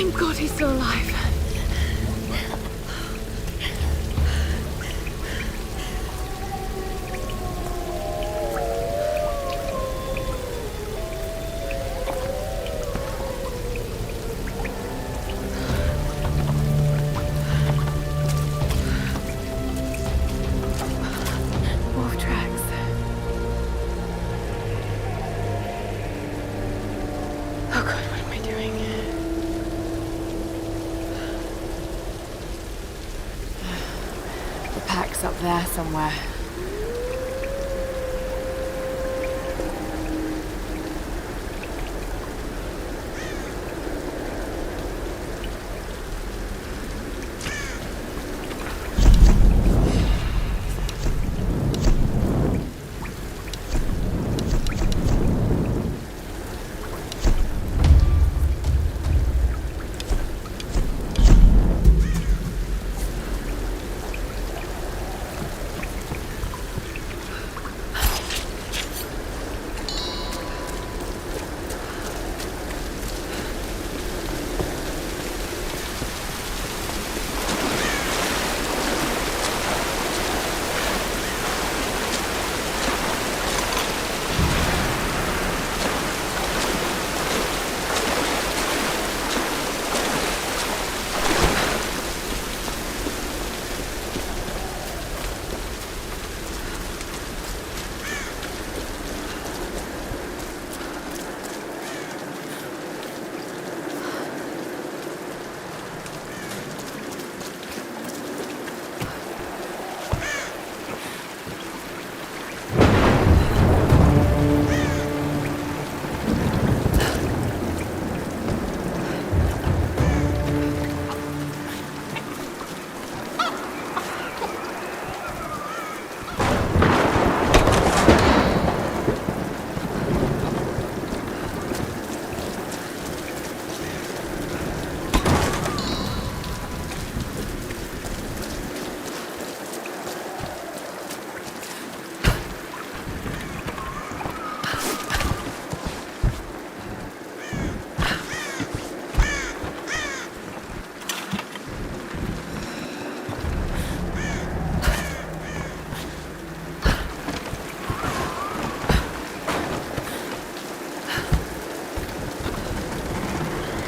Thank God he's still alive. Wolf tracks. Oh God, what am I doing? The pack's up there somewhere.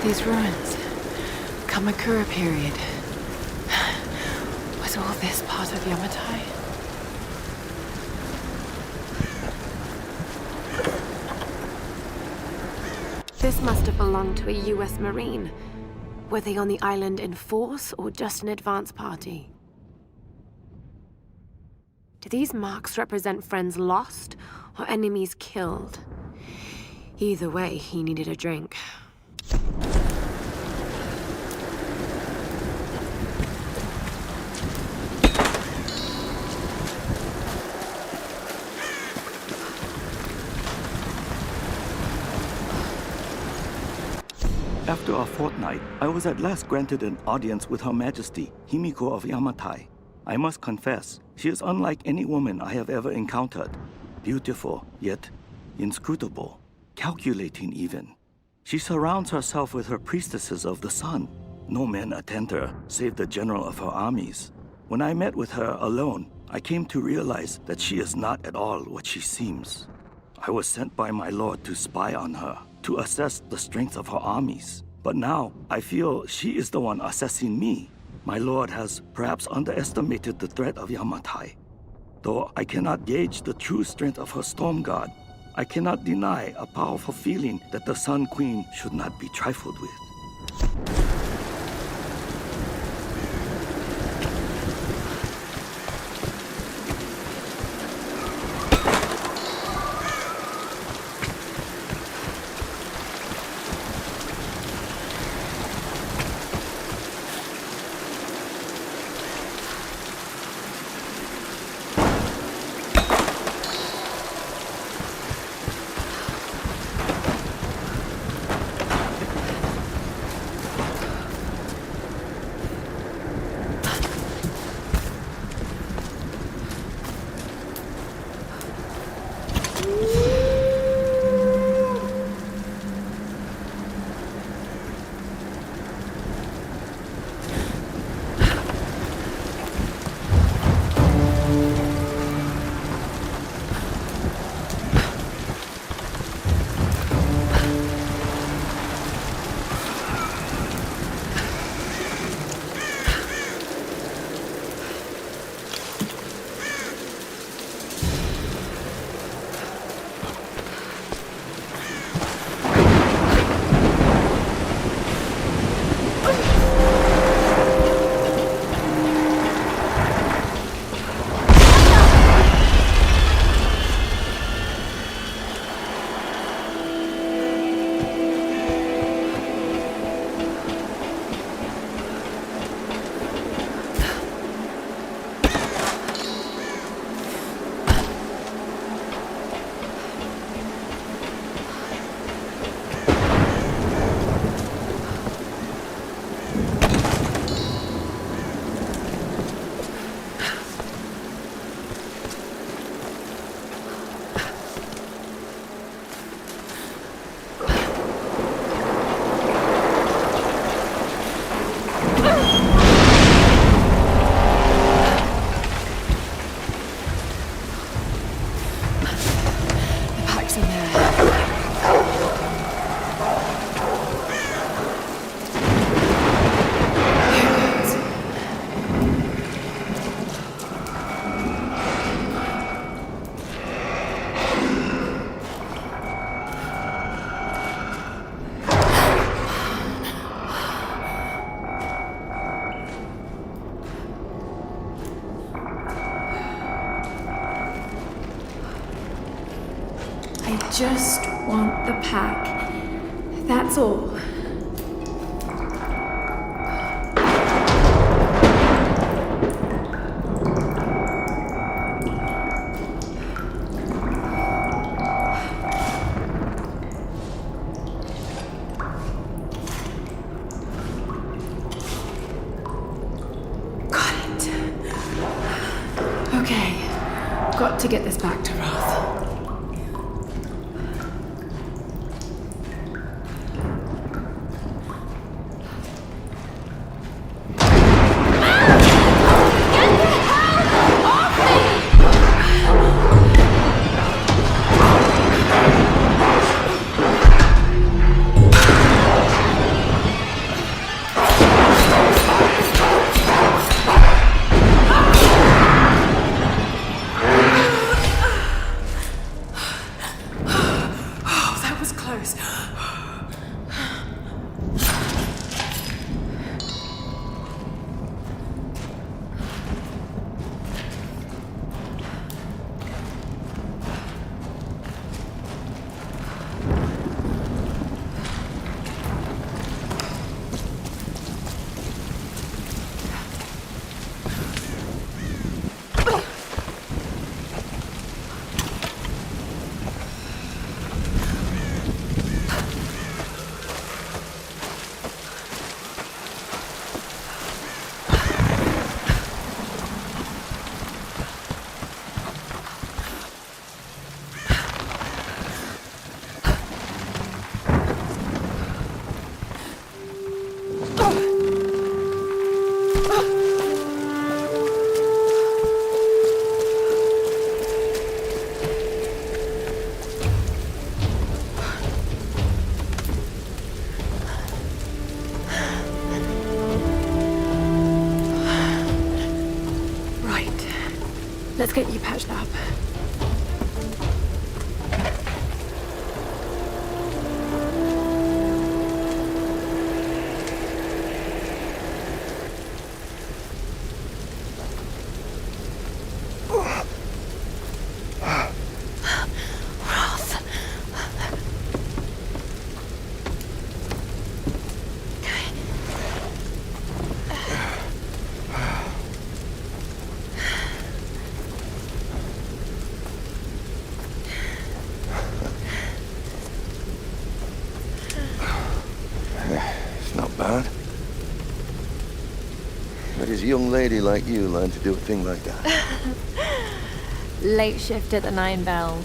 These ruins. Kamakura period. Was all this part of Yamatai? This must have belonged to a US Marine. Were they on the island in force or just an advance party? Do these marks represent friends lost or enemies killed? Either way, he needed a drink. After a fortnight, I was at last granted an audience with Her Majesty, Himiko of Yamatai. I must confess, she is unlike any woman I have ever encountered. Beautiful, yet inscrutable, calculating even. She surrounds herself with her priestesses of the sun. No men attend her, save the general of her armies. When I met with her alone, I came to realize that she is not at all what she seems. I was sent by my lord to spy on her, to assess the strength of her armies. But now, I feel she is the one assessing me. My lord has perhaps underestimated the threat of Yamatai. Though I cannot gauge the true strength of her storm god, I cannot deny a powerful feeling that the Sun Queen should not be trifled with. I just want the pack. That's all. Got to get this back to Roth. Let's get you patched up. Where does a young lady like you learn to do a thing like that? Late shift at the 9 Bells.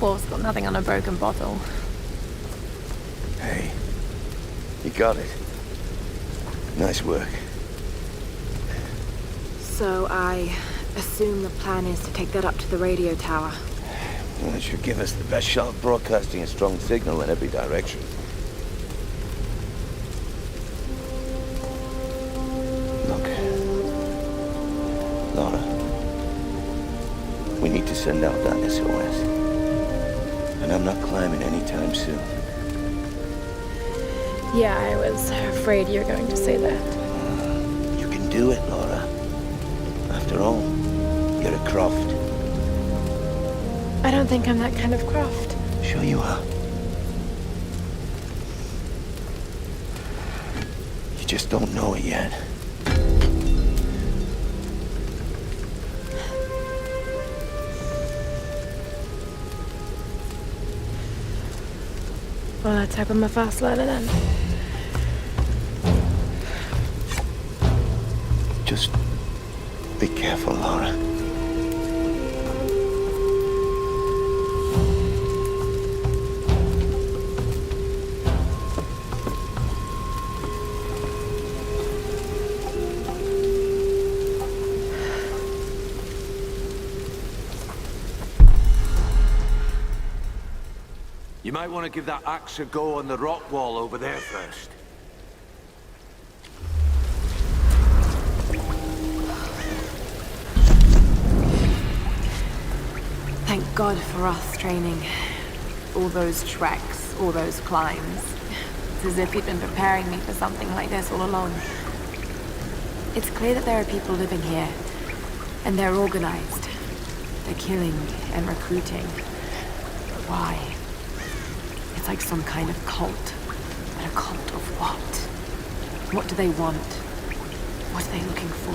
Wolf's got nothing on a broken bottle. Hey, you got it. Nice work. So I assume the plan is to take that up to the radio tower. Well, it should give us the best shot of broadcasting a strong signal in every direction. Lara, we need to send out that SOS. And I'm not climbing anytime soon. Yeah, I was afraid you were going to say that. You can do it, Lara. After all, you're a Croft. I don't think I'm that kind of Croft. Sure you are. You just don't know it yet. Well, let's hope I'm a fast learner then. Just be careful, Lara. You might want to give that axe a go on the rock wall over there first. Thank God for us training. All those treks, all those climbs. It's as if he'd been preparing me for something like this all along. It's clear that there are people living here, and they're organized. They're killing and recruiting. Why? It's like some kind of cult. But a cult of what? What do they want? What are they looking for?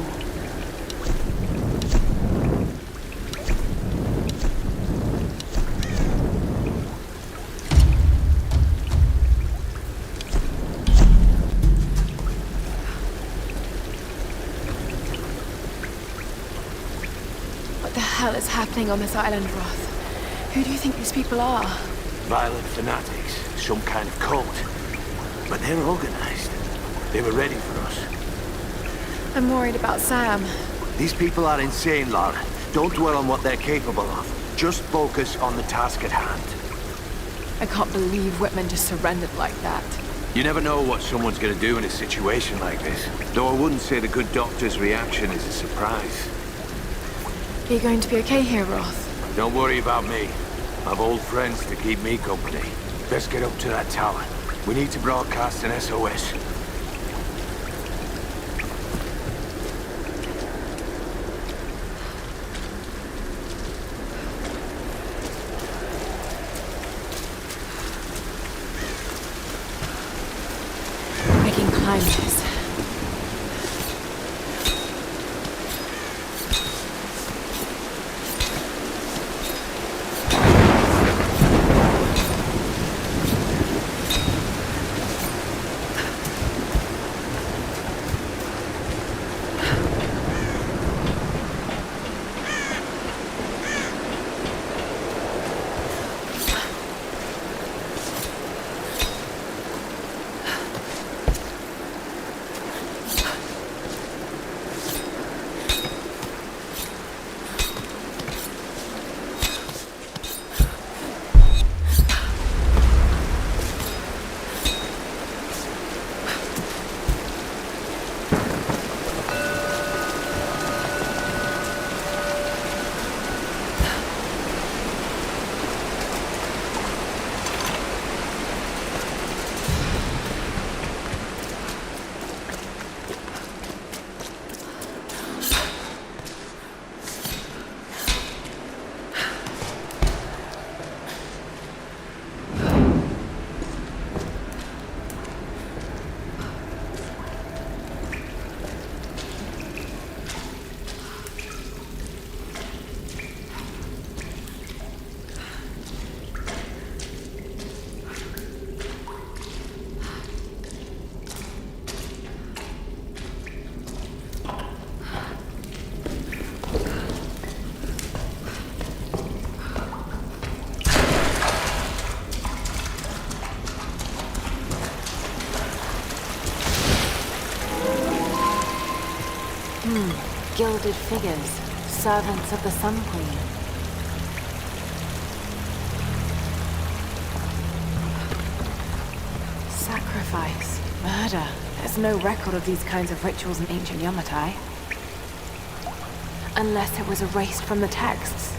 What the hell is happening on this island, Roth? Who do you think these people are? Violent fanatics, some kind of cult. But they're organized. They were ready for us. I'm worried about Sam. These people are insane, Lara. Don't dwell on what they're capable of. Just focus on the task at hand. I can't believe Whitman just surrendered like that. You never know what someone's gonna do in a situation like this. Though I wouldn't say the good doctor's reaction is a surprise. Are you going to be okay here, Roth? Don't worry about me. I've old friends to keep me company. Let's get up to that tower. We need to broadcast an SOS. I can climb this. Gilded figures, servants of the Sun Queen. Sacrifice, murder. There's no record of these kinds of rituals in ancient Yamatai. Unless it was erased from the texts.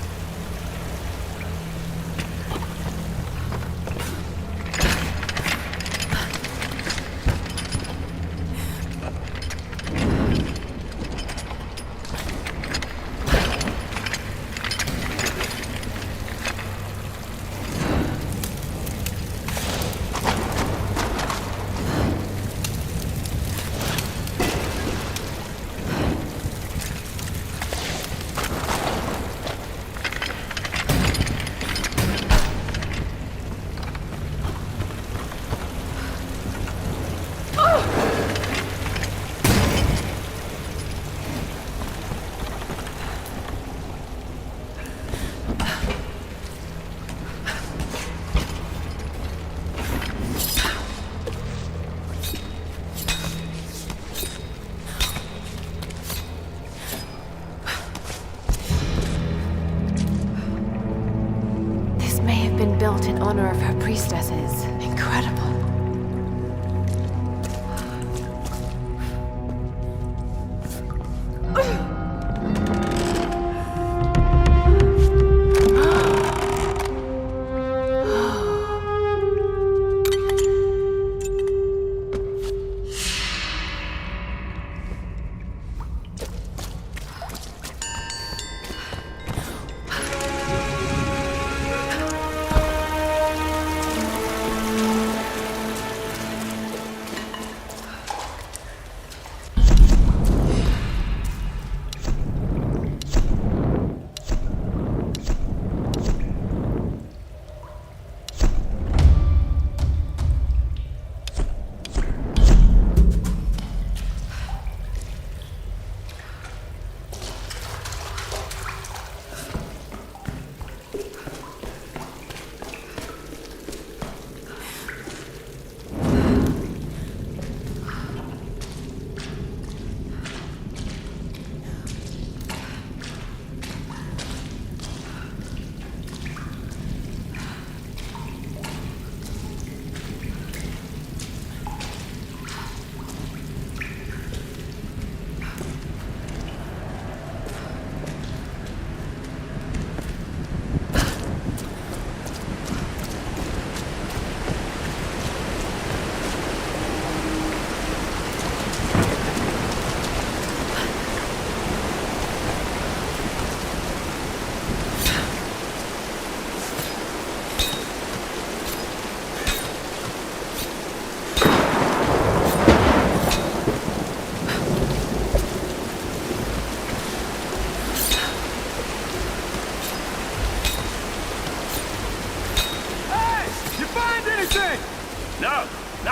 Built in honor of her priestesses. Incredible.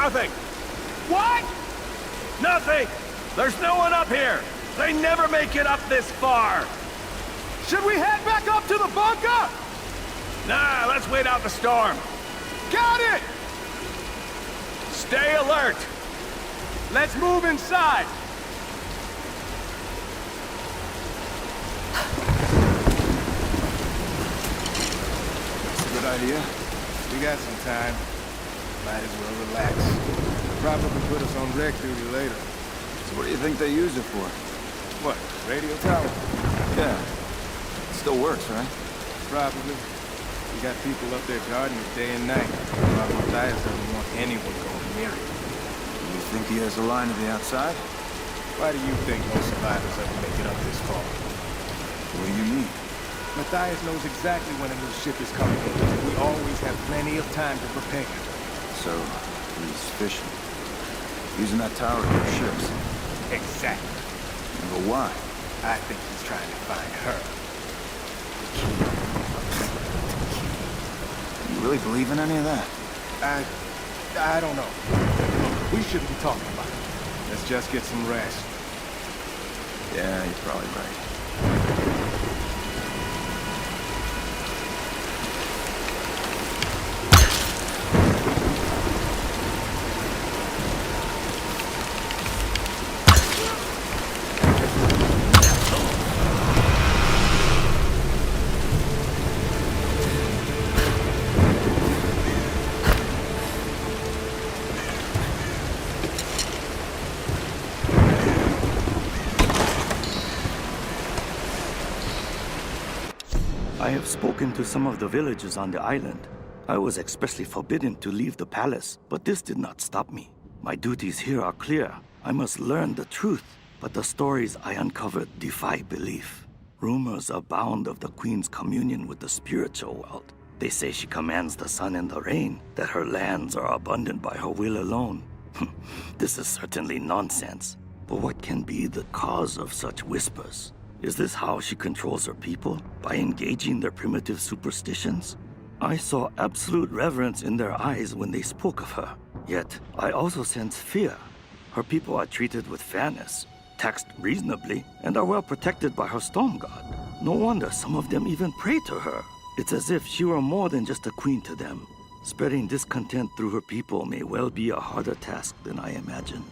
Nothing. What? Nothing! There's no one up here! They never make it up this far! Should we head back up to the bunker? Nah, let's wait out the storm. Got it! Stay alert! Let's move inside. Good idea. We got some time. Might as well relax. Probably put us on rec duty later. So what do you think they use it for? What, radio tower? Yeah. It still works, right? Probably. We got people up there guarding it day and night. Robert Mathias doesn't want anyone going near it. You think he has a line to the outside? Why do you think most survivors ever make it up this far? What do you mean? Mathias knows exactly when a new ship is coming in. We always have plenty of time to prepare. So, he's fishing. Using that tower to get ships. Exactly. But why? I think he's trying to find her. You really believe in any of that? I don't know. Look, we shouldn't be talking about it. Let's just get some rest. Yeah, you're probably right. I have spoken to some of the villagers on the island. I was expressly forbidden to leave the palace, but this did not stop me. My duties here are clear. I must learn the truth, but the stories I uncovered defy belief. Rumors abound of the Queen's communion with the spiritual world. They say she commands the sun and the rain, that her lands are abundant by her will alone. This is certainly nonsense. But what can be the cause of such whispers? Is this how she controls her people? By engaging their primitive superstitions? I saw absolute reverence in their eyes when they spoke of her. Yet, I also sense fear. Her people are treated with fairness, taxed reasonably, and are well protected by her storm god. No wonder some of them even pray to her. It's as if she were more than just a queen to them. Spreading discontent through her people may well be a harder task than I imagined.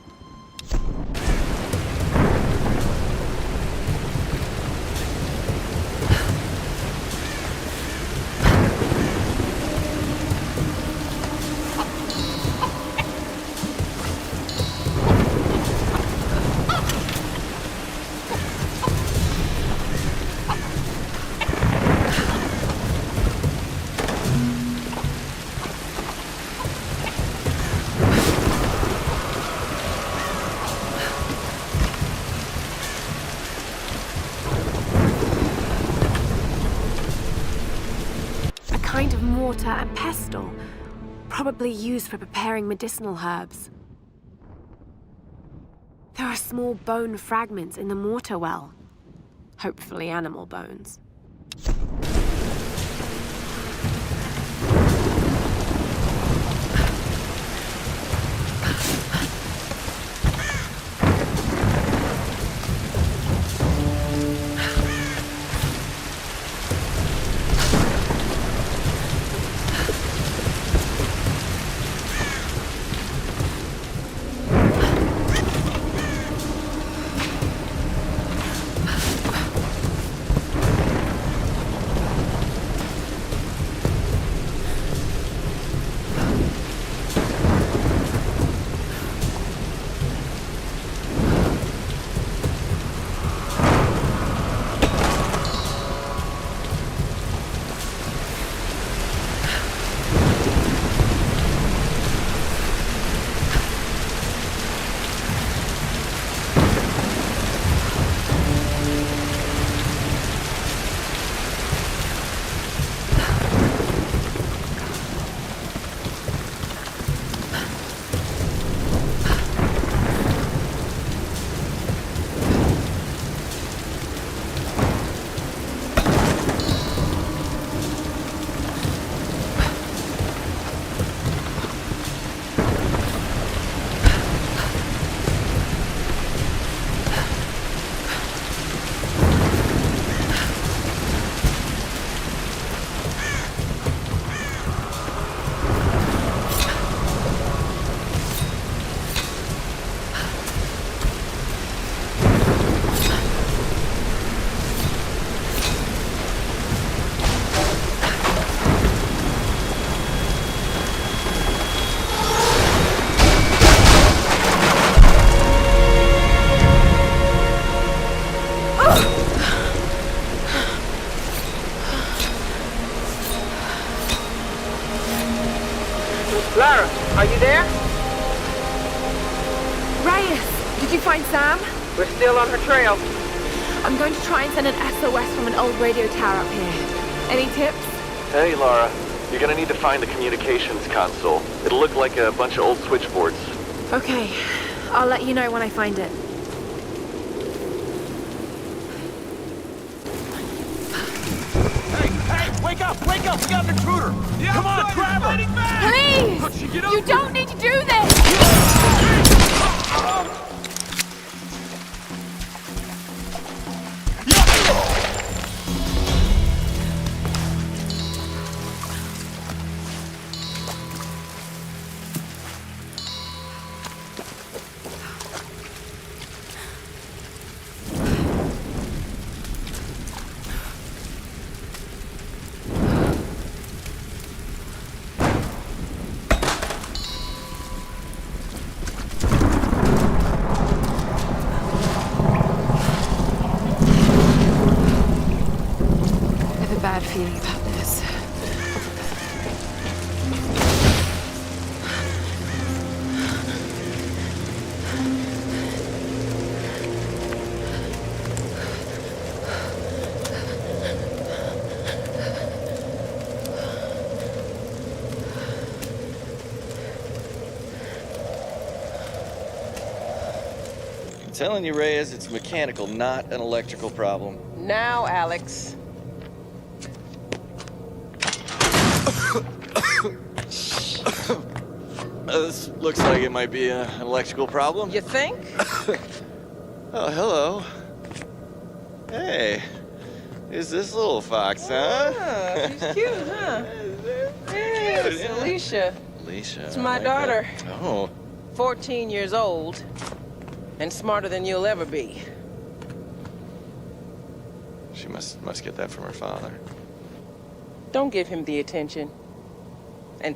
Kind of mortar and pestle, probably used for preparing medicinal herbs. There are small bone fragments in the mortar well. Hopefully animal bones. Are you there? Reyes, did you find Sam? We're still on her trail. I'm going to try and send an SOS from an old radio tower up here. Any tips? Hey, Lara. You're gonna need to find the communications console. It'll look like a bunch of old switchboards. Okay, I'll let you know when I find it. Hey, wake up! We got an intruder! Come on, grab her! Please! You don't need to do this! Bad feeling about this. I'm telling you, Reyes, it's mechanical, not an electrical problem. Now, Alex. This looks like it might be an electrical problem. You think? Oh, hello. Hey, who's this little fox, huh? Ah, she's cute, huh? Yeah, it's Alicia. Alicia. It's my I like daughter. that. Oh. 14 years old. And smarter than you'll ever be. She must get that from her father. Don't give him the attention. And,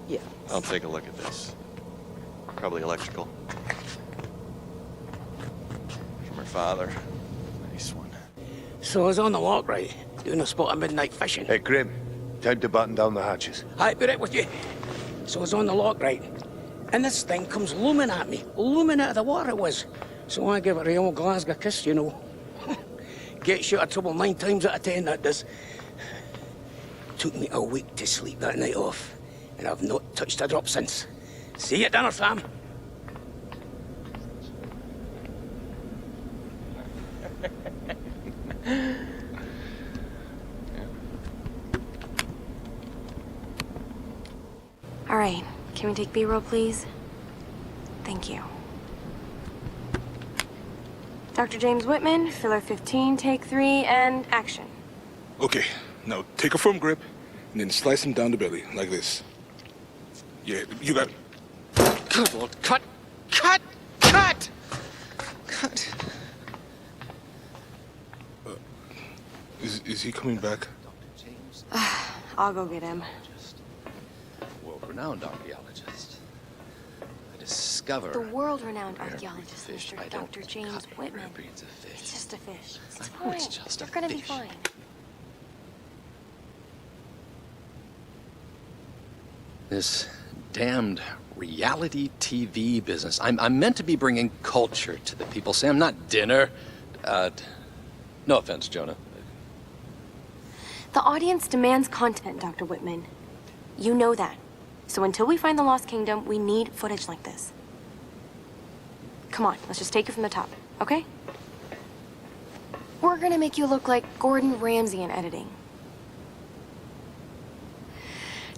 yeah. I'll take a look at this. Probably electrical. From her father. Nice one. So I was on the lock, right? Doing a spot of midnight fishing. Hey, Grim. Time to button down the hatches. I'd be right with you. So I was on the lock, right? And this thing comes looming at me. Looming out of the water it was. So I give it a old Glasgow kiss, you know. Gets you out of trouble 9 times out of 10, that does. Took me a week to sleep that night off. And I've not touched a drop since. See you at dinner, fam. All right, can we take B-roll, please? Thank you. Dr. James Whitman, filler 15, take 3, and action. Okay, now take a firm grip and then slice him down the belly, like this. Yeah, you got it. Good Lord, cut! Cut! Cut! Cut! Is he coming back? I'll go get him. World-renowned archaeologist. I discover... The world-renowned archaeologist, fish. Mr. Dr. James Whitman. Breeds of fish. It's just a fish. It's I know fine. it's just You're a gonna be fish. fine. This damned reality TV business. I'm meant to be bringing culture to the people, Sam, not dinner. No offense, Jonah. The audience demands content, Dr. Whitman. You know that. So until we find the Lost Kingdom, we need footage like this. Come on, let's just take it from the top, okay? We're gonna make you look like Gordon Ramsay in editing.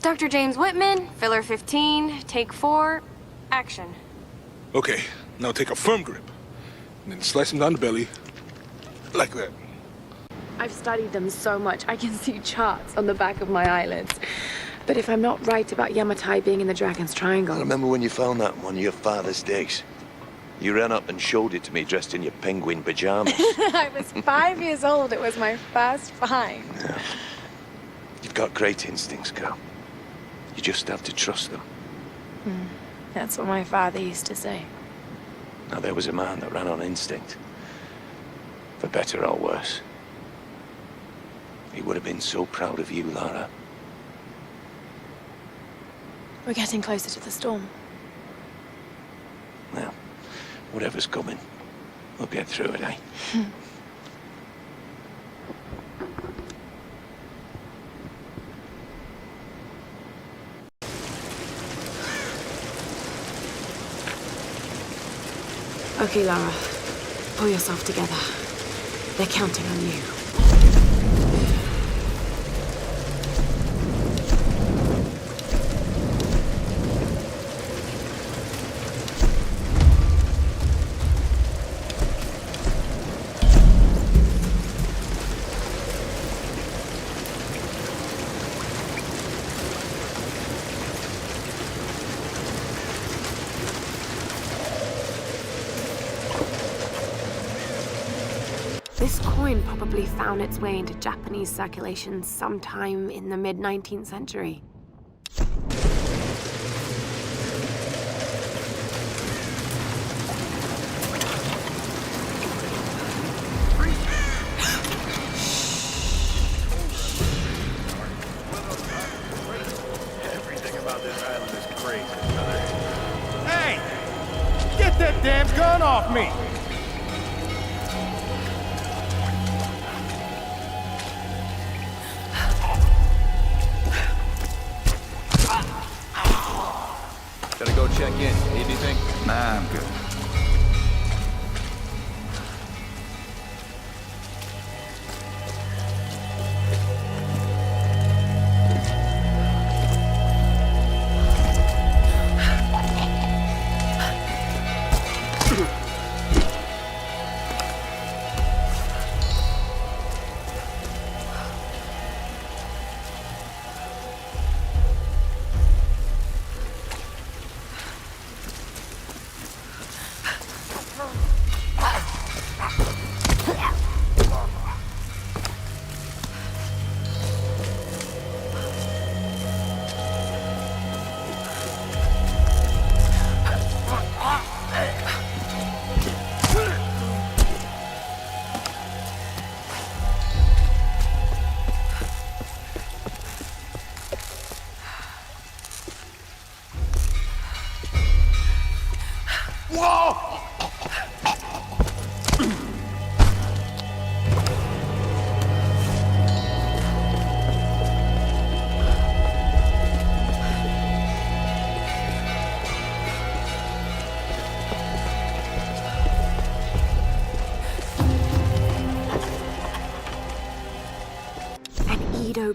Dr. James Whitman, filler 15, take 4, action. Okay, now take a firm grip and then slice him down the belly, like that. I've studied them so much, I can see charts on the back of my eyelids. But if I'm not right about Yamatai being in the Dragon's Triangle... I remember when you found that in one of your father's digs. You ran up and showed it to me dressed in your penguin pajamas. I was 5 years old. It was my first find. Yeah. You've got great instincts, girl. You just have to trust them. That's what my father used to say. Now, there was a man that ran on instinct. For better or worse. He would have been so proud of you, Lara. We're getting closer to the storm. Well, whatever's coming, we'll get through it, eh? Okay, Lara. Pull yourself together. They're counting on you. This coin probably found its way into Japanese circulation sometime in the mid-19th century. Everything about this island is crazy. Hey! Get that damn gun off me! Gotta go check in. Need anything? Nah, I'm good.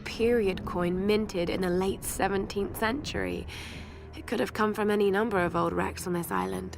Period coin minted in the late 17th century. It could have come from any number of old wrecks on this island.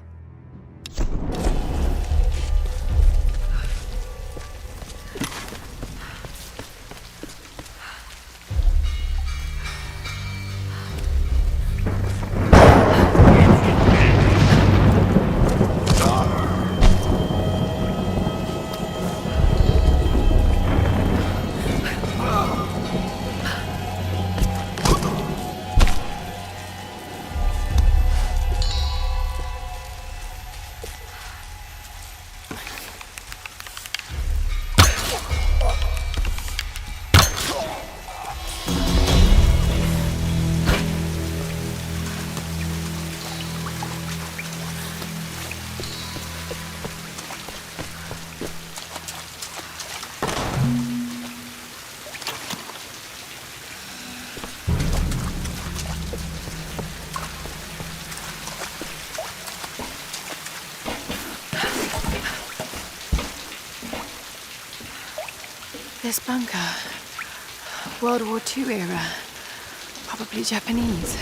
This bunker, World War II era, probably Japanese.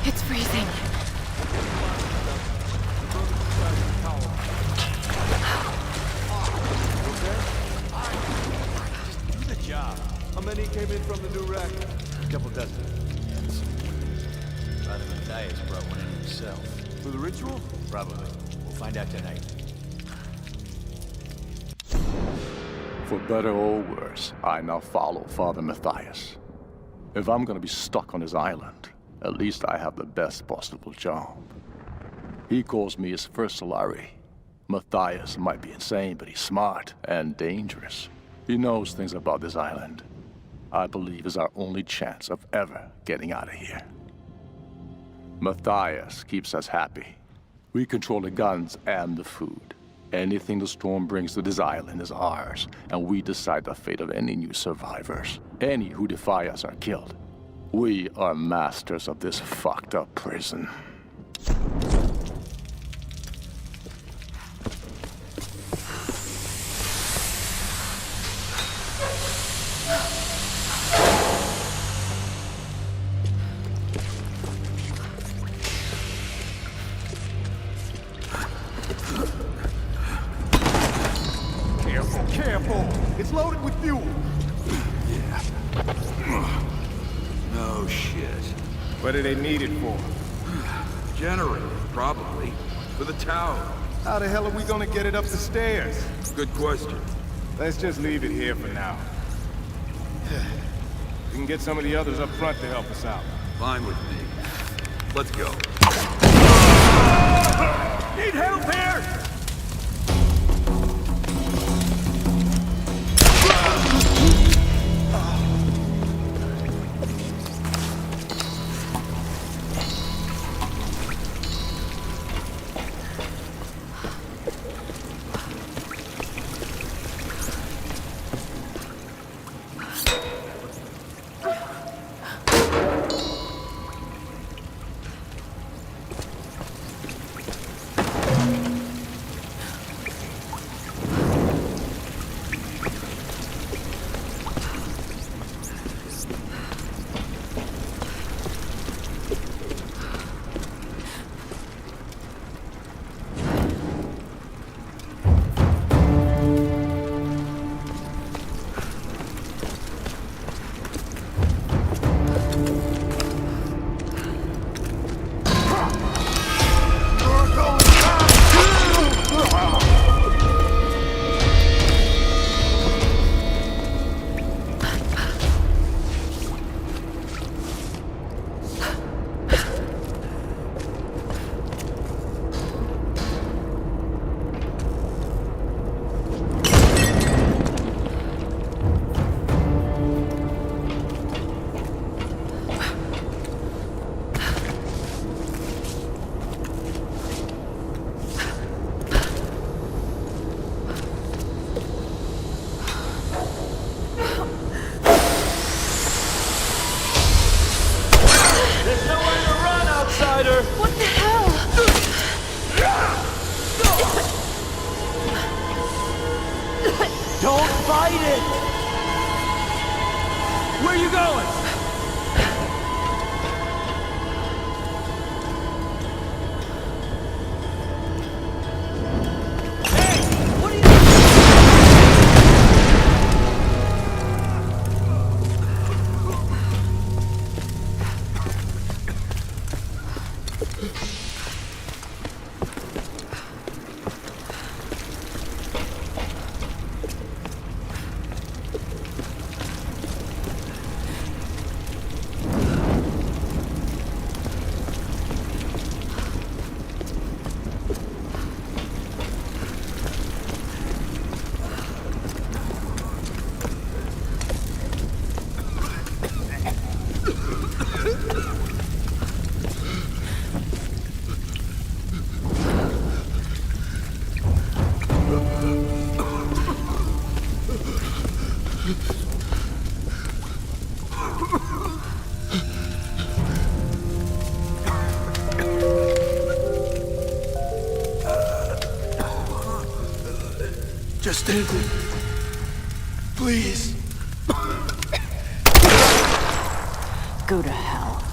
It's freezing. Do the job. How many came in from the new rack? A couple dozen. Brother Matthias brought one in himself. For the ritual? Probably. We'll find out tonight. For better or worse, I now follow Father Matthias. If I'm gonna be stuck on his island, at least I have the best possible job. He calls me his first salary, Matthias might be insane, but he's smart and dangerous. He knows things about this island. I believe is our only chance of ever getting out of here. Matthias keeps us happy. We control the guns and the food. Anything the storm brings to this island is ours, and we decide the fate of any new survivors. Any who defy us are killed. We are masters of this fucked up prison. Careful! It's loaded with fuel! Yeah. No shit. What do they need it for? Generator, probably. For the tower. How the hell are we gonna get it up the stairs? Good question. Let's just leave it here for now. We can get some of the others up front to help us out. Fine with me. Let's go. Need help here! Don't fight it! Where are you going? Just end it. Please. Go to hell.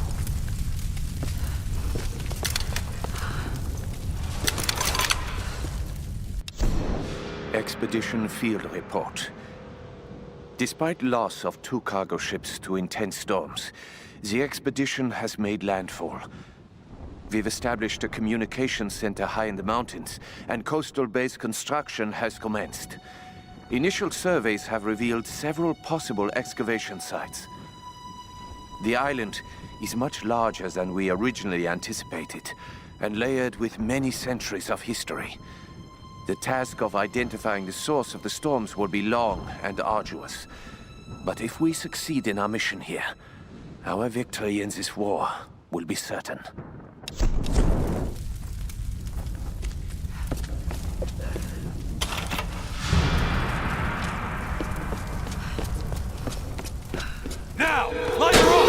Expedition Field Report. Despite loss of 2 cargo ships to intense storms, the expedition has made landfall. We've established a communications center high in the mountains, and coastal base construction has commenced. Initial surveys have revealed several possible excavation sites. The island is much larger than we originally anticipated, and layered with many centuries of history. The task of identifying the source of the storms will be long and arduous. But if we succeed in our mission here, our victory in this war will be certain. Now, light her up!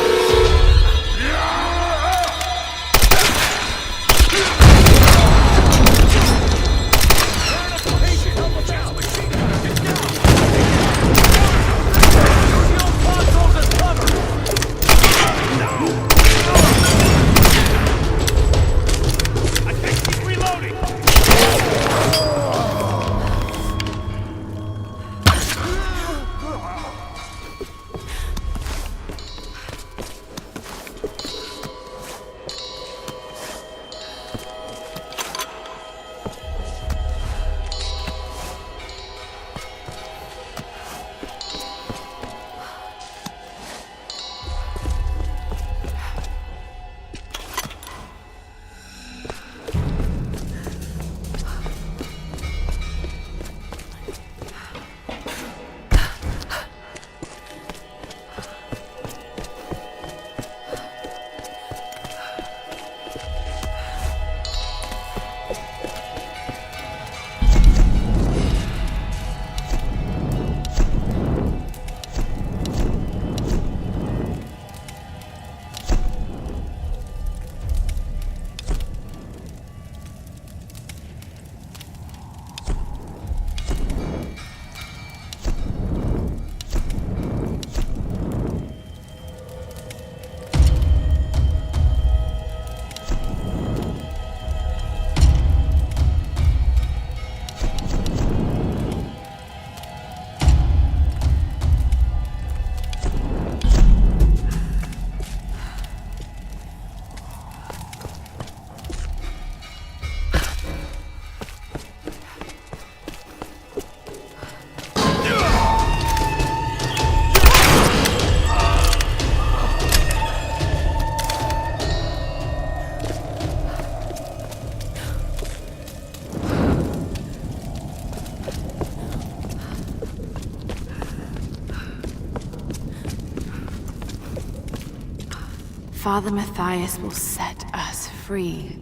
Father Matthias will set us free.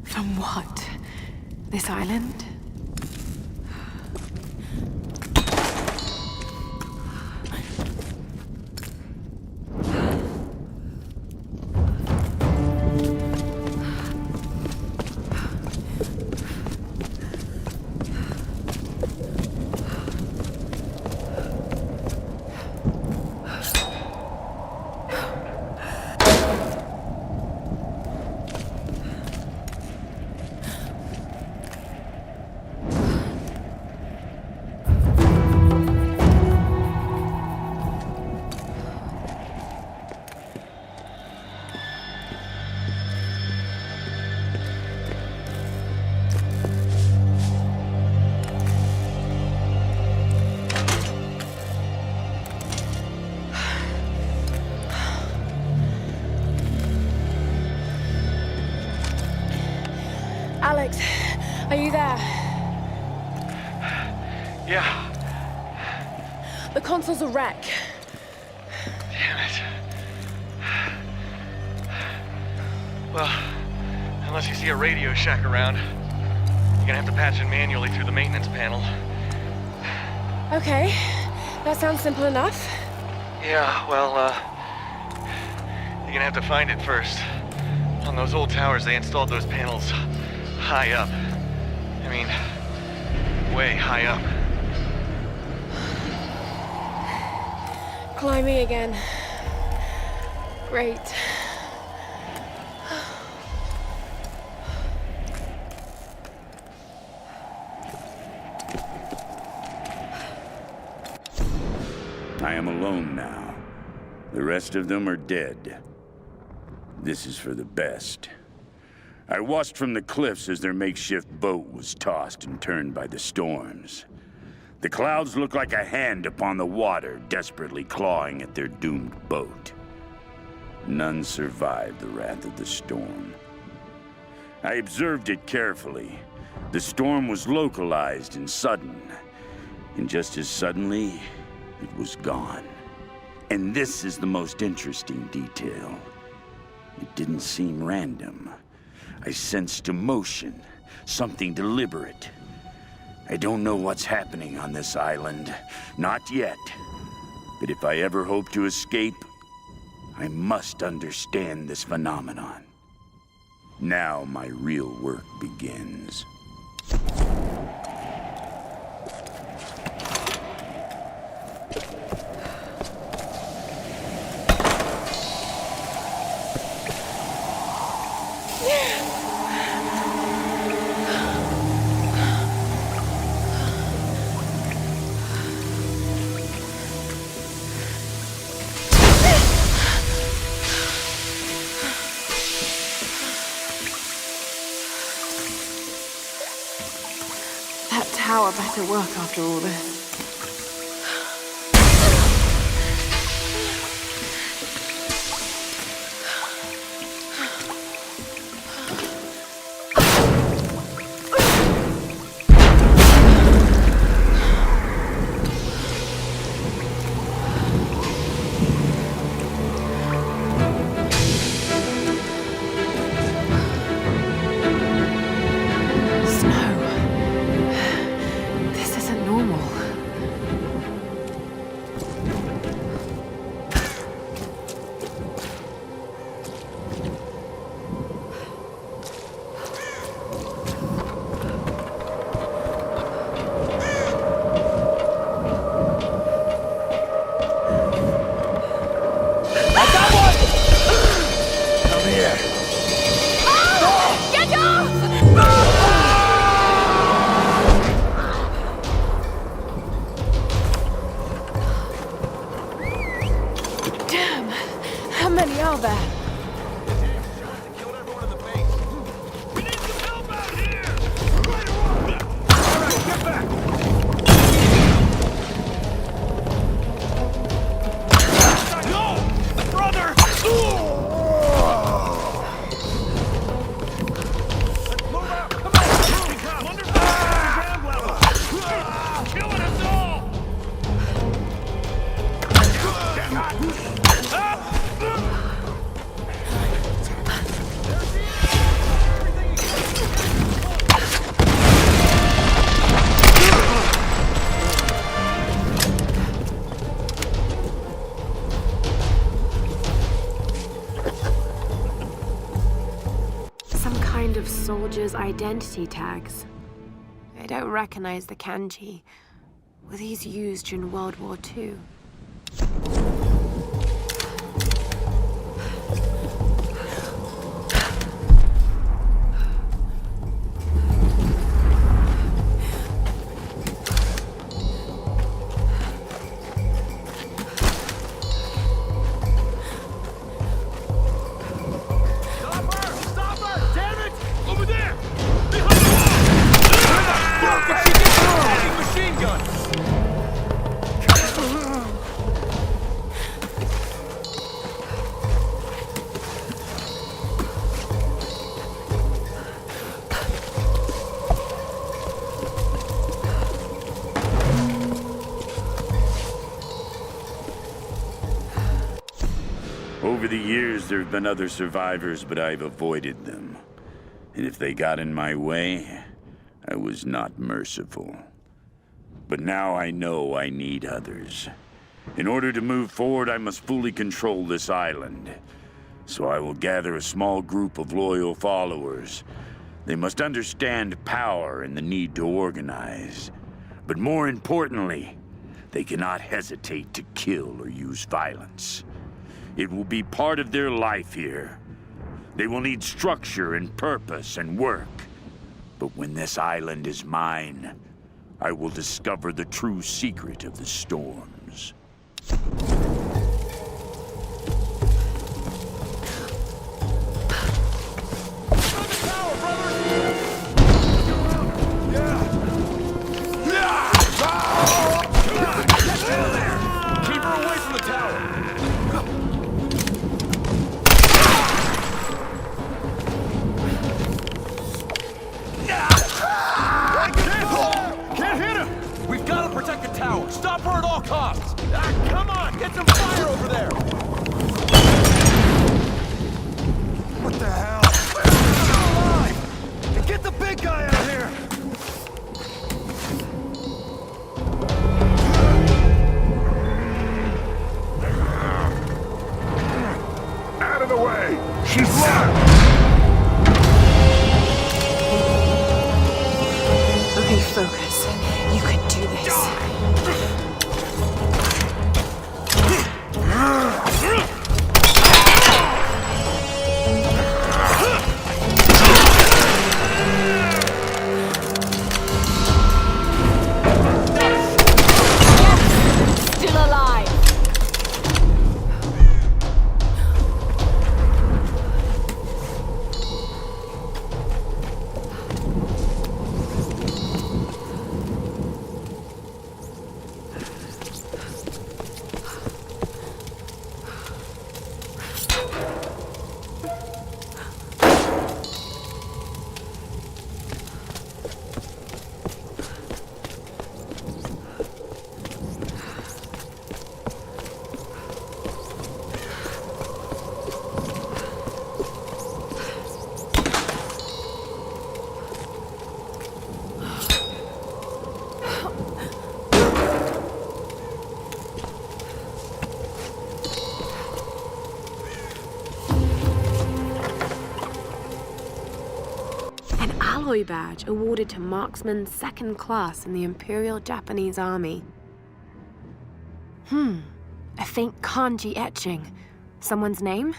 From what? This island? Alex, are you there? Yeah. The console's a wreck. Damn it. Well, unless you see a Radio Shack around, you're gonna have to patch it manually through the maintenance panel. Okay, that sounds simple enough. Yeah, well, you're gonna have to find it first. On those old towers, they installed those panels high up. I mean, way high up. Climbing again. Great. I am alone now. The rest of them are dead. This is for the best. I watched from the cliffs as their makeshift boat was tossed and turned by the storms. The clouds looked like a hand upon the water, desperately clawing at their doomed boat. None survived the wrath of the storm. I observed it carefully, The storm was localized and sudden. And just as suddenly, it was gone. And this is the most interesting detail. It didn't seem random. I sensed emotion, something deliberate. I don't know what's happening on this island. Not yet. But if I ever hope to escape, I must understand this phenomenon. Now my real work begins. That tower better work after all this. Soldiers' identity tags. I don't recognize the kanji. Were these used during World War II? Over the years, there have been other survivors, but I've avoided them. And if they got in my way, I was not merciful. But now I know I need others. In order to move forward, I must fully control this island. So I will gather a small group of loyal followers. They must understand power and the need to organize. But more importantly, they cannot hesitate to kill or use violence. It will be part of their life here. They will need structure and purpose and work. But when this island is mine, I will discover the true secret of the storms. alloy badge awarded to marksman 2nd class in the Imperial Japanese Army. A faint kanji etching. Someone's name?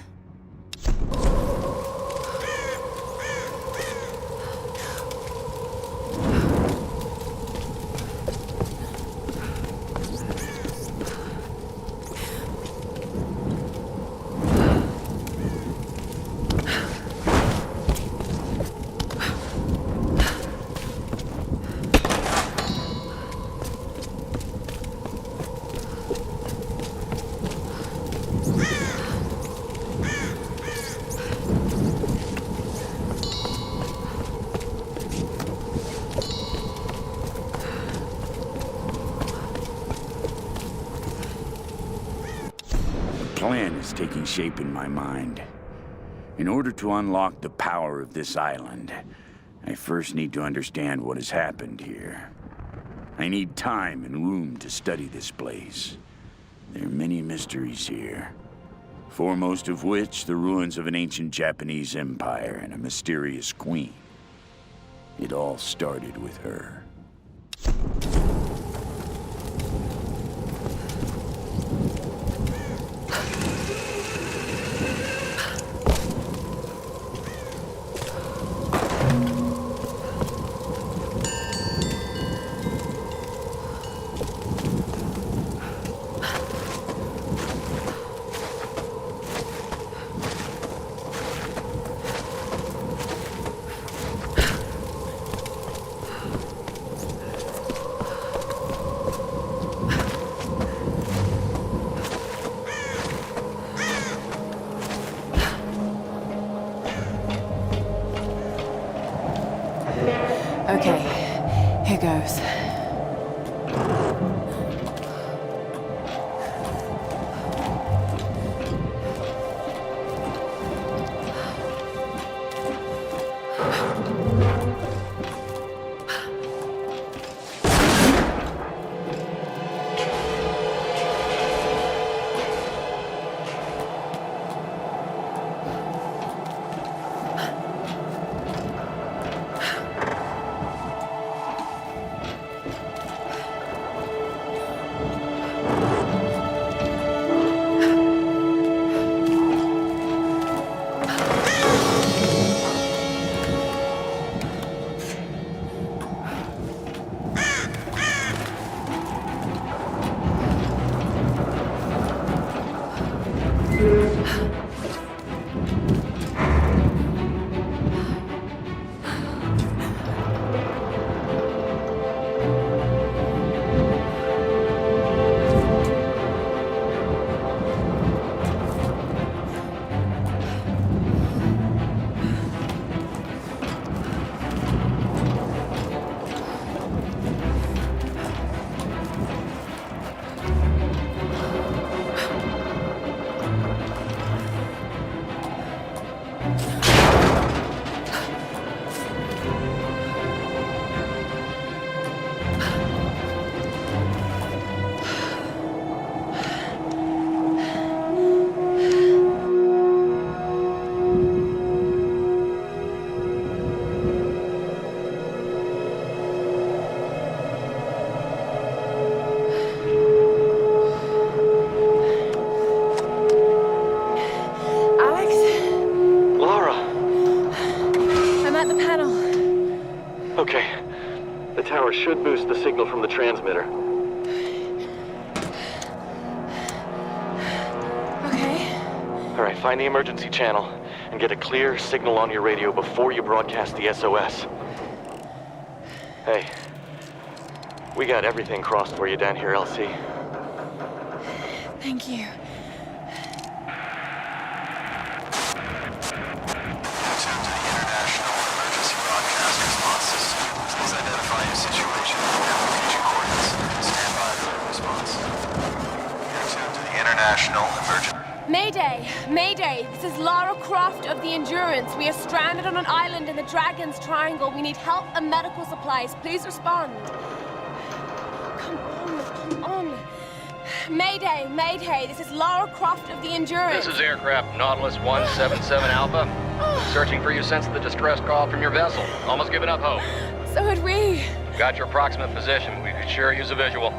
Plan is taking shape in my mind. In order to unlock the power of this island, I first need to understand what has happened here. I need time and room to study this place. There are many mysteries here, foremost of which the ruins of an ancient Japanese empire and a mysterious queen. It all started with her. Okay, here goes. Okay. The tower should boost the signal from the transmitter. Okay. All right, find the emergency channel and get a clear signal on your radio before you broadcast the SOS. Hey, we got everything crossed for you down here, LC. Thank you. International emergency. Mayday! Mayday! This is Lara Croft of the Endurance. We are stranded on an island in the Dragon's Triangle. We need help and medical supplies. Please respond. Come on. Mayday! Mayday! This is Lara Croft of the Endurance. This is aircraft Nautilus 177 Alpha. Searching for you since the distress call from your vessel. Almost given up hope. So had we. Got your approximate position. We could sure use a visual.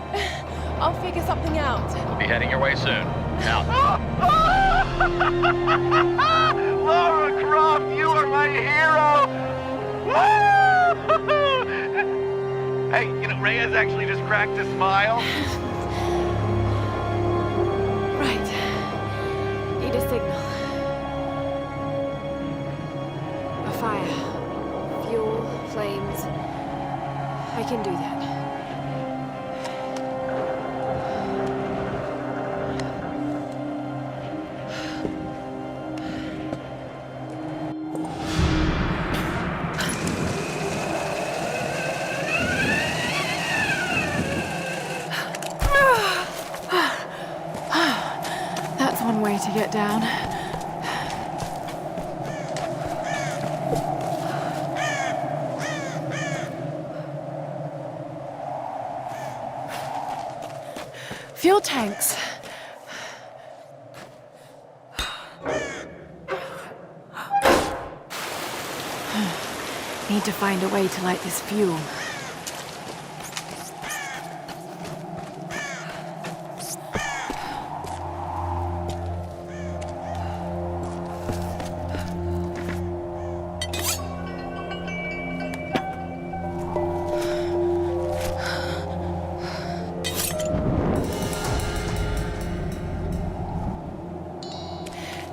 I'll figure something out. We'll be heading your way soon. Out. Lara Croft, you are my hero! Woo! Hey, you know, Reyes actually just cracked a smile. Right. Need a signal. A fire. Fuel, flames. I can do that. That's one way to get down. Fuel tanks. Need to find a way to light this fuel.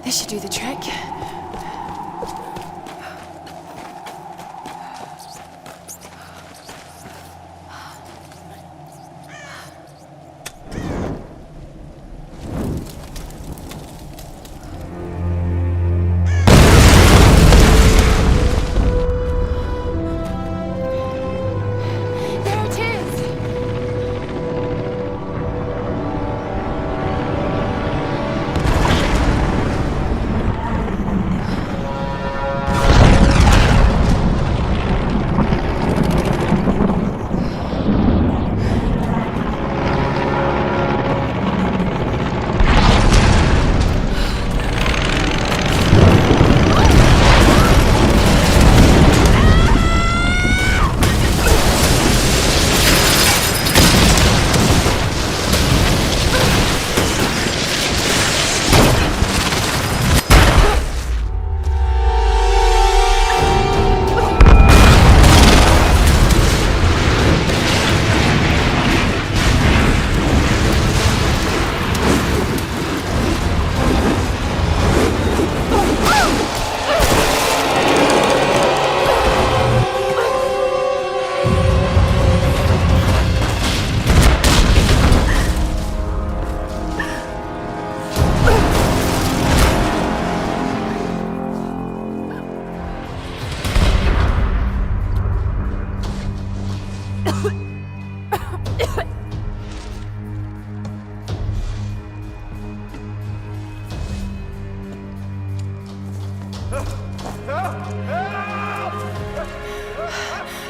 This should do the trick. There it is!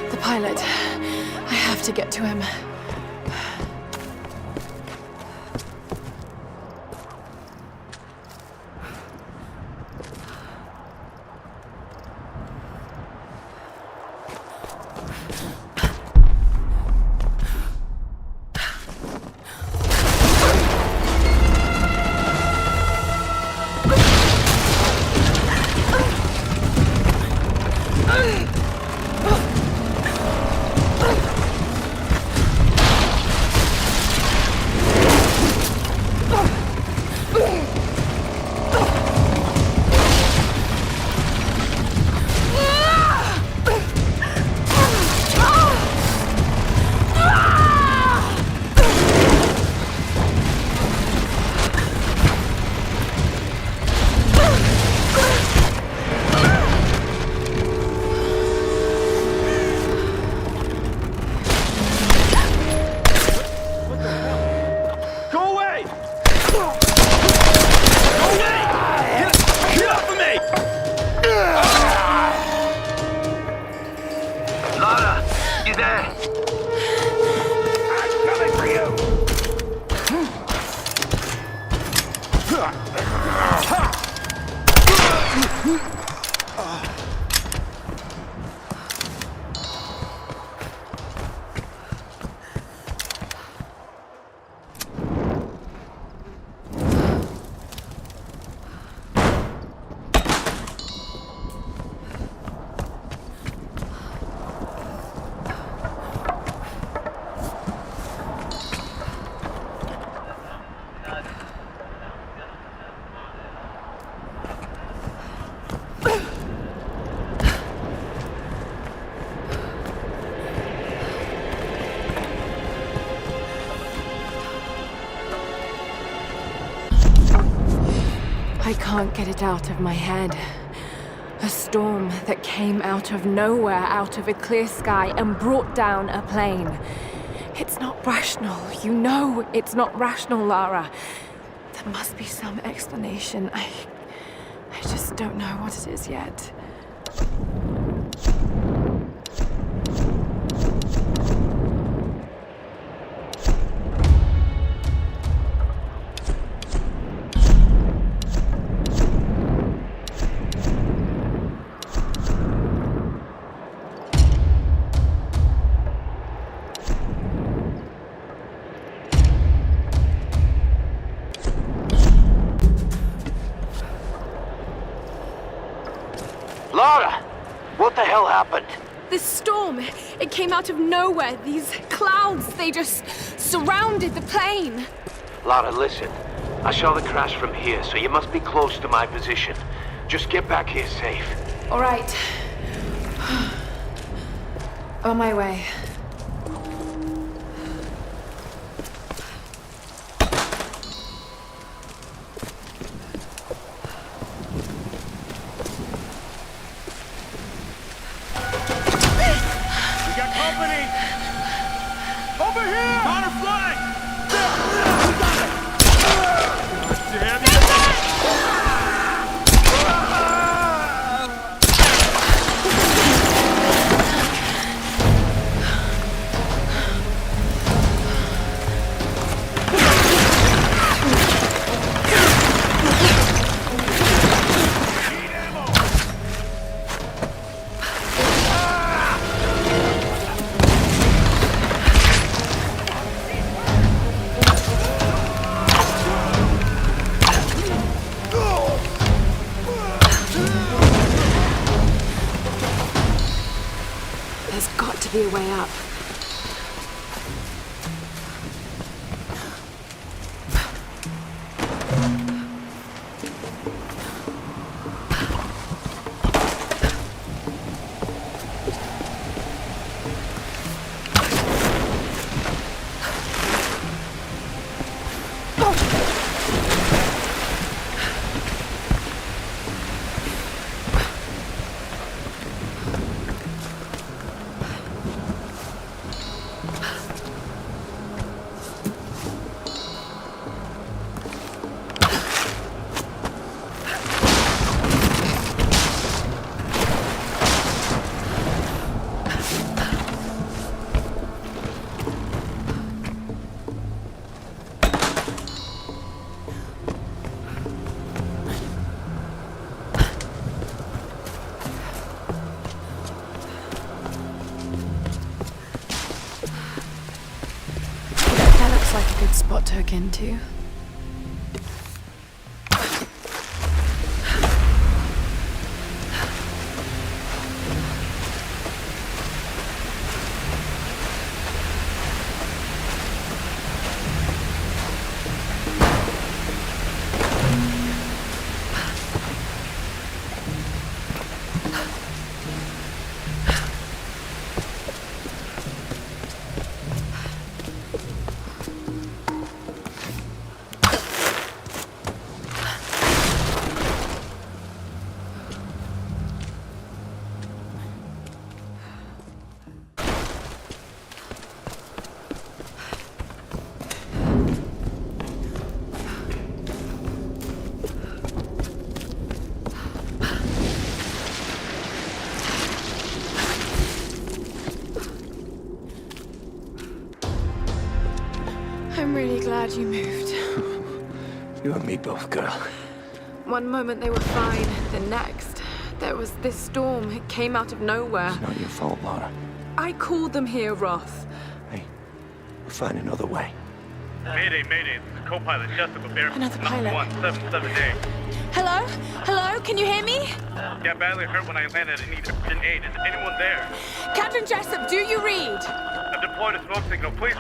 The pilot. I have to get to him. can't get it out of my head. A storm that came out of nowhere, out of a clear sky, and brought down a plane. It's not rational. You know it's not rational, Lara. There must be some explanation. I just don't know what it is yet. Lara! What the hell happened? This storm, it came out of nowhere. These clouds, they just surrounded the plane. Lara, listen. I saw the crash from here, so you must be close to my position. Just get back here safe. All right. On my way. Be a way up. Spot to hook into. I'm really glad you moved. You and me both, girl. One moment they were fine, the next, there was this storm. It came out of nowhere. It's not your fault, Lara. I called them here, Roth. Hey, we'll find another way. Mayday, mayday. This is co-pilot Jessica Bear. Another pilot. 177 Hello? Hello? Can you hear me? Yeah, badly hurt when I landed. I need urgent aid. Is anyone there? Captain Jessup, do you read? I've deployed a smoke signal. Please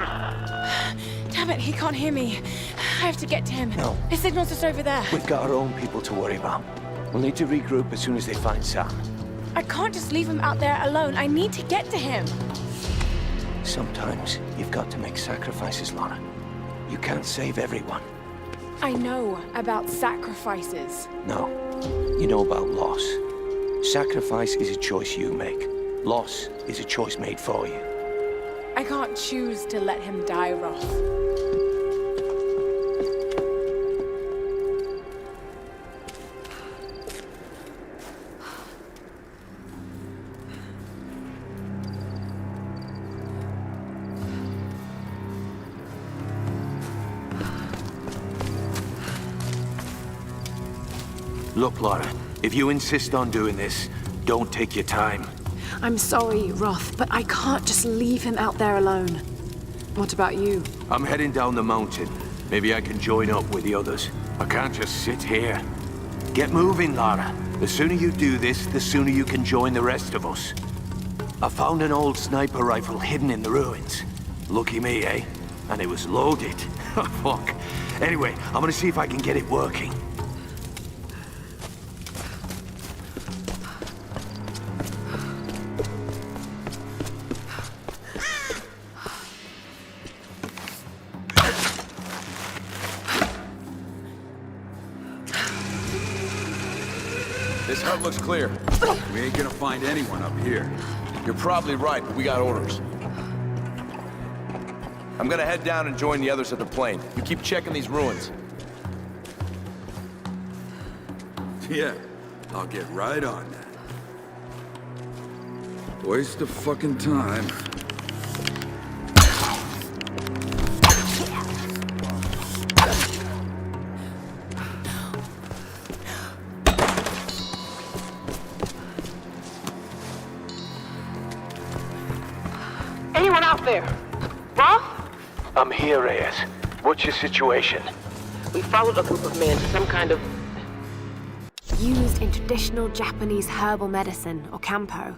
Damn it, he can't hear me. I have to get to him. No. His signal's just over there. We've got our own people to worry about. We'll need to regroup as soon as they find Sam. I can't just leave him out there alone. I need to get to him. Sometimes you've got to make sacrifices, Lara. You can't save everyone. I know about sacrifices. No. You know about loss. Sacrifice is a choice you make. Loss is a choice made for you. I can't choose to let him die, Roth. Look, Lara, if you insist on doing this, don't take your time. I'm sorry, Roth, but I can't just leave him out there alone. What about you? I'm heading down the mountain. Maybe I can join up with the others. I can't just sit here. Get moving, Lara. The sooner you do this, the sooner you can join the rest of us. I found an old sniper rifle hidden in the ruins. Lucky me, eh? And it was loaded. Fuck. Anyway, I'm gonna see if I can get it working. This hut looks clear. We ain't gonna find anyone up here. You're probably right, but we got orders. I'm gonna head down and join the others at the plane. You keep checking these ruins. Yeah, I'll get right on that. Waste of fucking time. Anyone out there? Roth? I'm here, Reyes. What's your situation? We followed a group of men to some kind of... Used in traditional Japanese herbal medicine, or campo.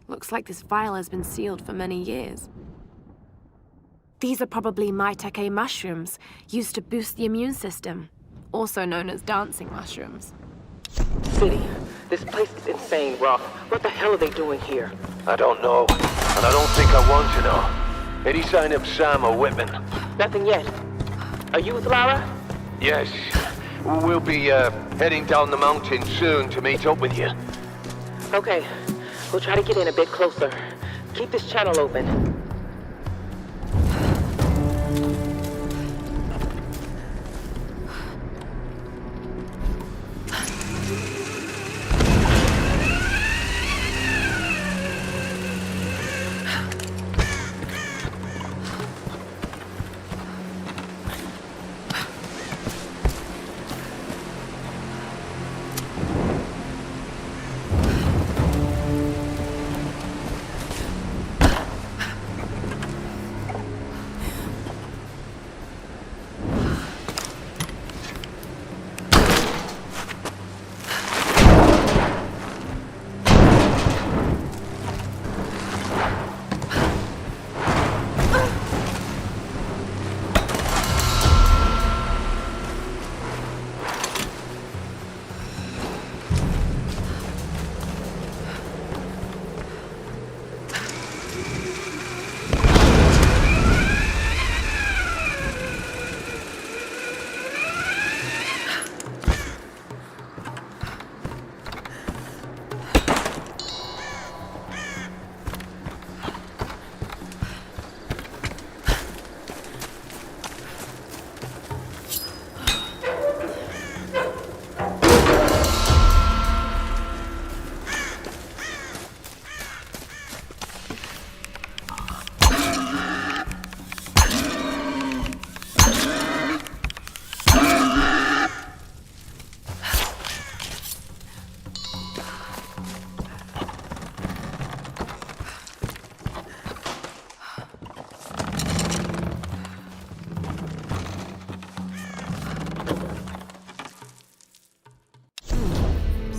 Looks like this vial has been sealed for many years. These are probably maitake mushrooms, used to boost the immune system, also known as dancing mushrooms. City. This place is insane, Roth. What the hell are they doing here? I don't know, and I don't think I want to know. Any sign of Sam or Whitman? Nothing yet. Are you with Lara? Yes. We'll be heading down the mountain soon to meet up with you. Okay. We'll try to get in a bit closer. Keep this channel open.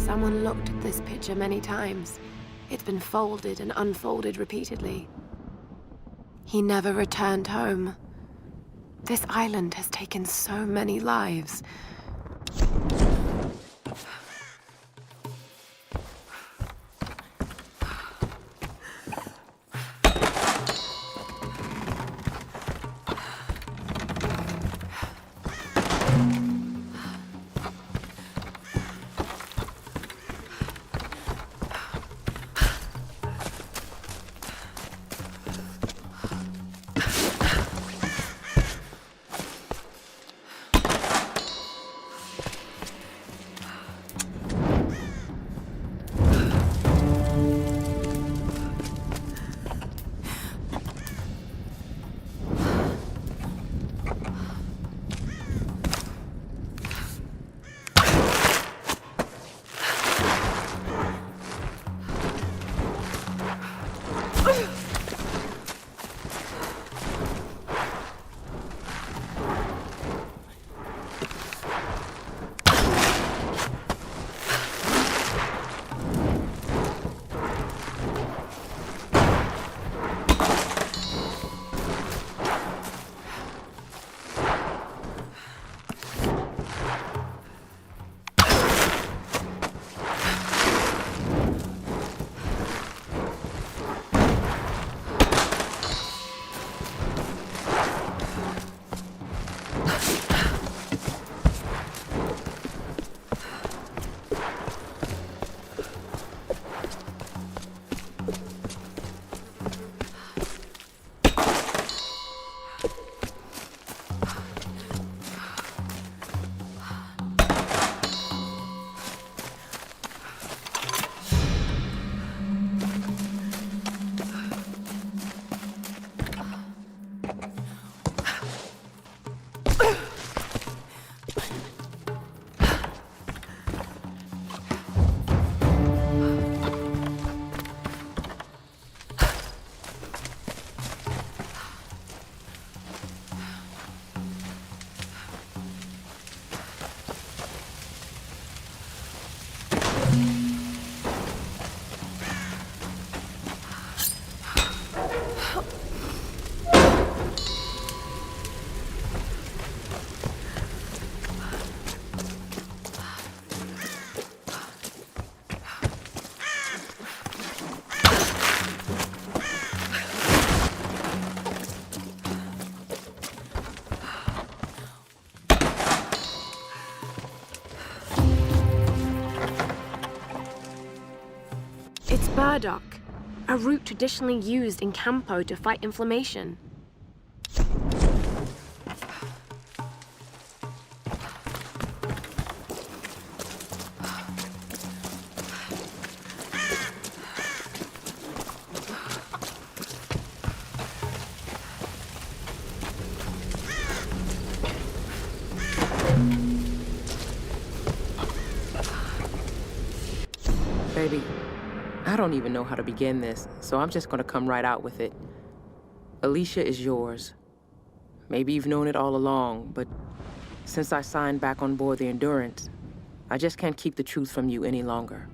Someone looked at this picture many times. It's been folded and unfolded repeatedly. He never returned home. This island has taken so many lives. It's burdock, a root traditionally used in Campo to fight inflammation. Baby, I don't even know how to begin this, so I'm just gonna come right out with it. Alicia is yours. Maybe you've known it all along, but since I signed back on board the Endurance, I just can't keep the truth from you any longer.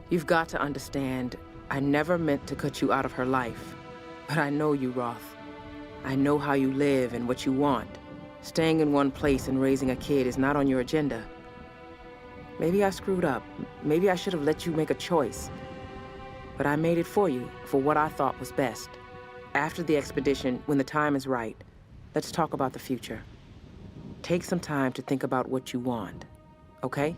You've got to understand, I never meant to cut you out of her life. But I know you, Roth. I know how you live and what you want. Staying in one place and raising a kid is not on your agenda. Maybe I screwed up. Maybe I should have let you make a choice. But I made it for you, for what I thought was best. After the expedition, when the time is right, let's talk about the future. Take some time to think about what you want, okay?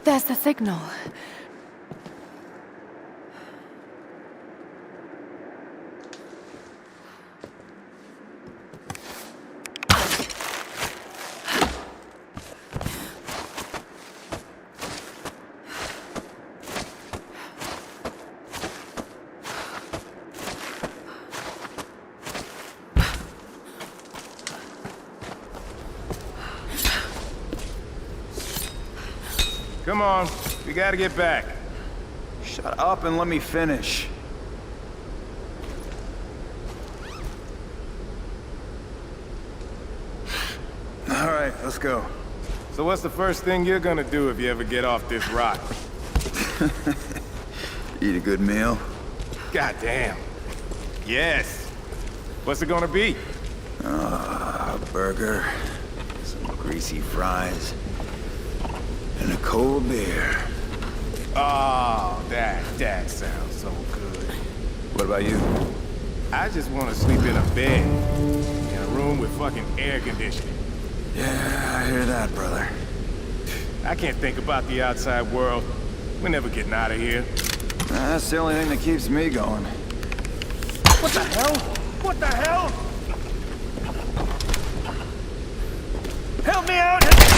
There's the signal. Come on, we gotta get back. Shut up and let me finish. All right, let's go. So what's the first thing you're gonna do if you ever get off this rock? Eat a good meal? Goddamn. Yes. What's it gonna be? A burger, some greasy fries, and a cold beer. Oh, that sounds so good. What about you? I just want to sleep in a bed. In a room with fucking air conditioning. Yeah, I hear that, brother. I can't think about the outside world. We're never getting out of here. That's the only thing that keeps me going. What the hell? What the hell? Help me out!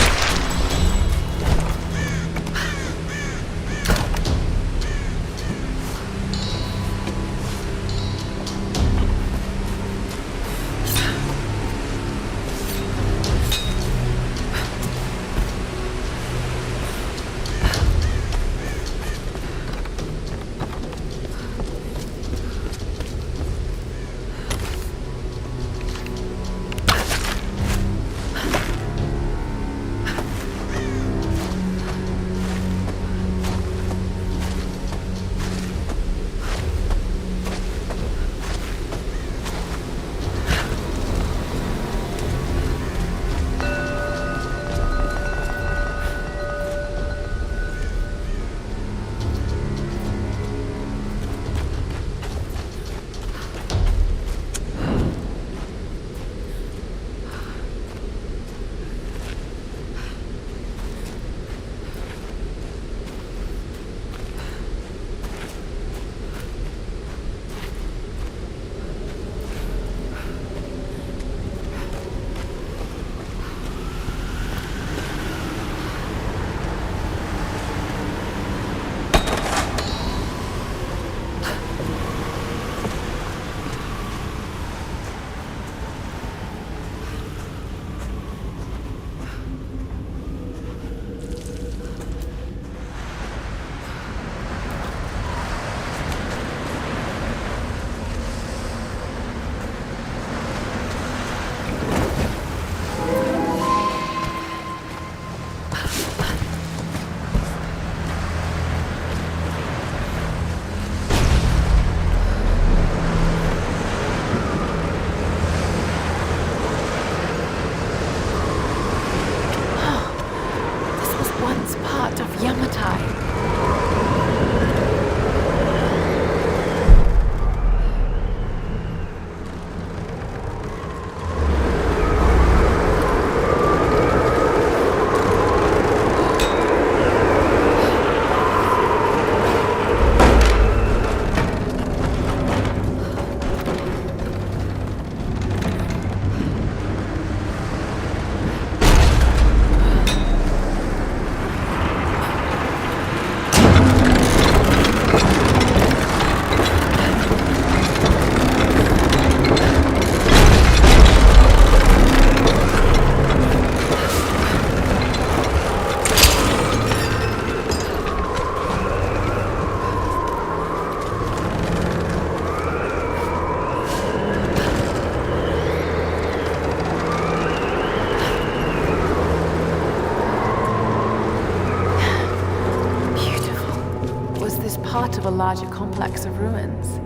of a larger complex of ruins.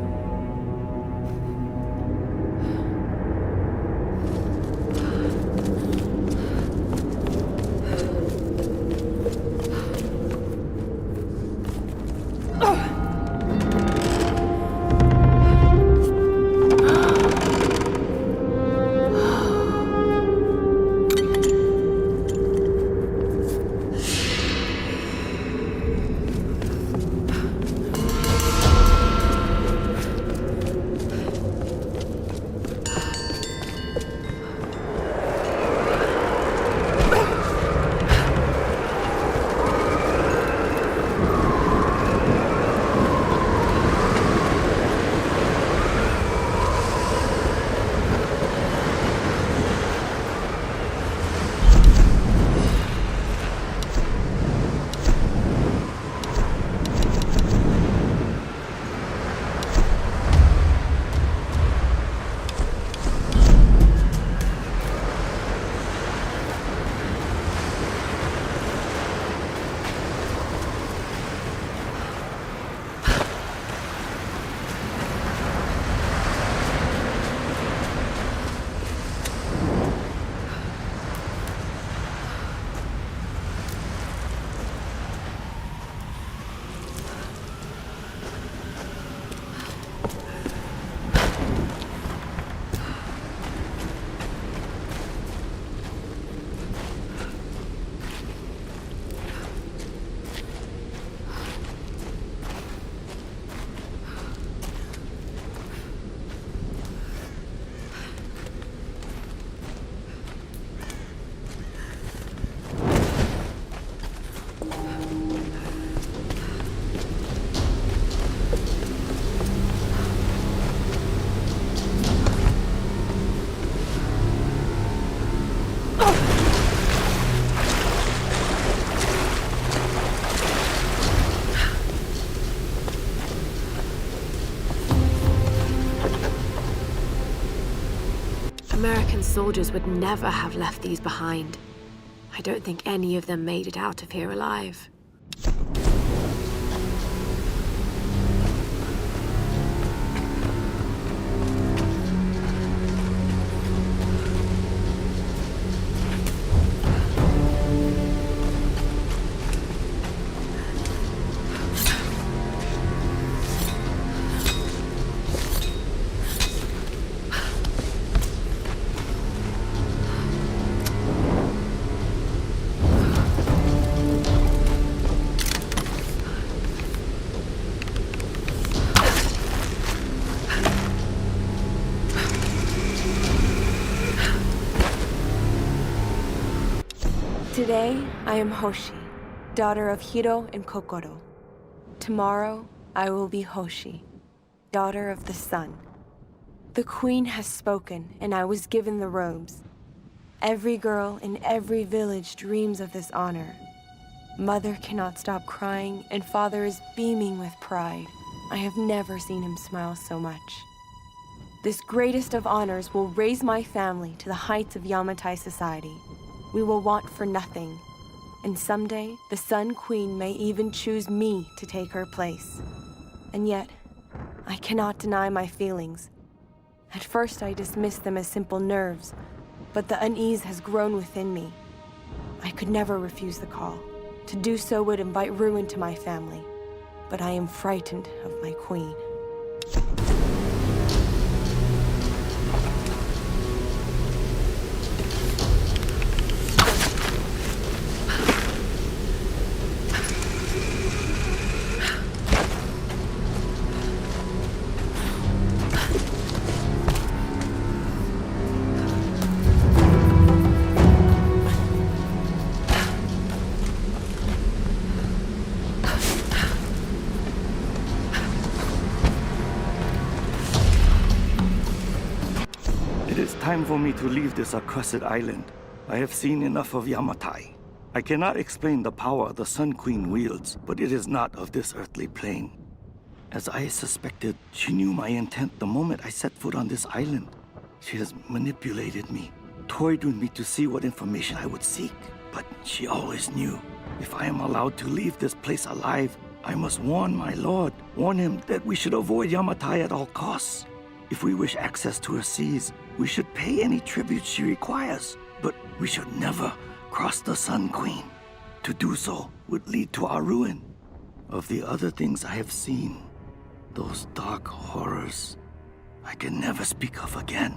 American soldiers would never have left these behind. I don't think any of them made it out of here alive. Today, I am Hoshi, daughter of Hiro and Kokoro. Tomorrow, I will be Hoshi, daughter of the sun. The queen has spoken, and I was given the robes. Every girl in every village dreams of this honor. Mother cannot stop crying, and father is beaming with pride. I have never seen him smile so much. This greatest of honors will raise my family to the heights of Yamatai society. We will want for nothing, and someday the Sun Queen may even choose me to take her place. And yet, I cannot deny my feelings. At first I dismissed them as simple nerves, but the unease has grown within me. I could never refuse the call. To do so would invite ruin to my family, but I am frightened of my queen. Time for me to leave this accursed island. I have seen enough of Yamatai. I cannot explain the power the Sun Queen wields, but it is not of this earthly plane. As I suspected, she knew my intent the moment I set foot on this island. She has manipulated me, toyed with me to see what information I would seek. But she always knew. If I am allowed to leave this place alive, I must warn my lord, warn him that we should avoid Yamatai at all costs. If we wish access to her seas, we should pay any tribute she requires, but we should never cross the Sun Queen. To do so would lead to our ruin. Of the other things I have seen, those dark horrors, I can never speak of again.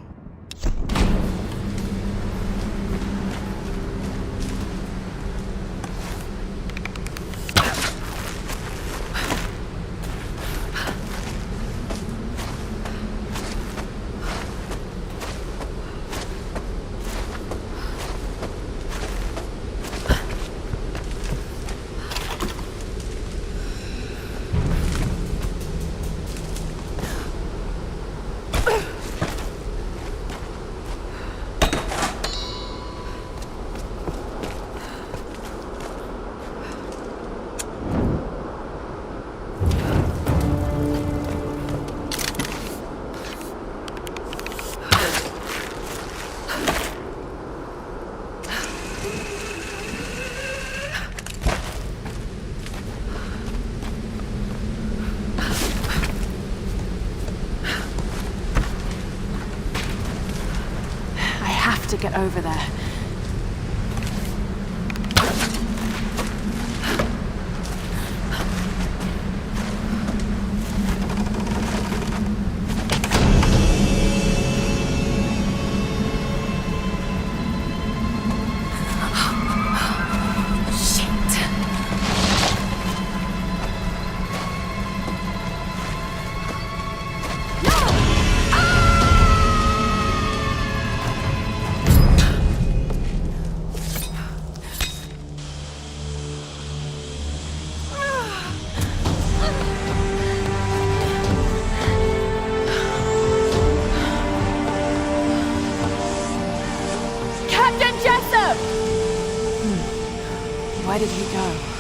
To get over there. Where did he go?